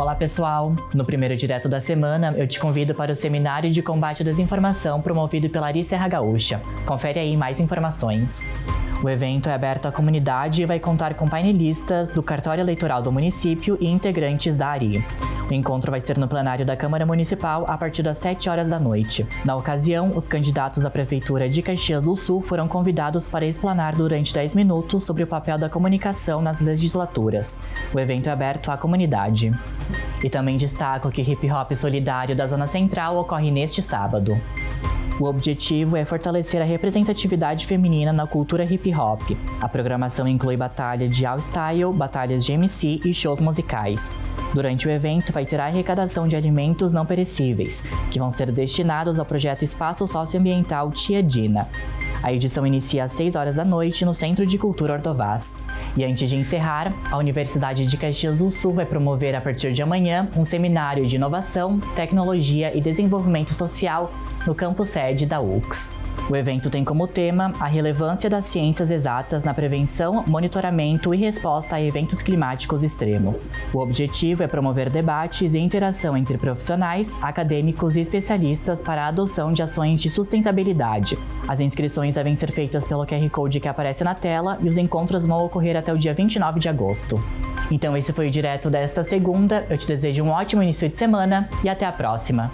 Olá pessoal! No primeiro direto da semana, eu te convido para o Seminário de Combate à Desinformação promovido pela Ari Serra Gaúcha. Confere aí mais informações. O evento é aberto à comunidade e vai contar com painelistas do cartório eleitoral do município e integrantes da ARI. O encontro vai ser no plenário da Câmara Municipal a partir das 7 horas da noite. Na ocasião, os candidatos à Prefeitura de Caxias do Sul foram convidados para explanar durante 10 minutos sobre o papel da comunicação nas legislaturas. O evento é aberto à comunidade. E também destaco que Hip Hop Solidário da Zona Central ocorre neste sábado. O objetivo é fortalecer a representatividade feminina na cultura hip hop. A programação inclui batalha de all style, batalhas de MC e shows musicais. Durante o evento vai ter a arrecadação de alimentos não perecíveis, que vão ser destinados ao projeto Espaço Socioambiental Tia Dina. A edição inicia às 6 horas da noite no Centro de Cultura Ordovás. E antes de encerrar, a Universidade de Caxias do Sul vai promover a partir de amanhã um seminário de inovação, tecnologia e desenvolvimento social no campus sede da UX. O evento tem como tema a relevância das ciências exatas na prevenção, monitoramento e resposta a eventos climáticos extremos. O objetivo é promover debates e interação entre profissionais, acadêmicos e especialistas para a adoção de ações de sustentabilidade. As inscrições devem ser feitas pelo QR Code que aparece na tela e os encontros vão ocorrer até o dia 29 de agosto. Então esse foi o direto desta segunda, eu te desejo um ótimo início de semana e até a próxima!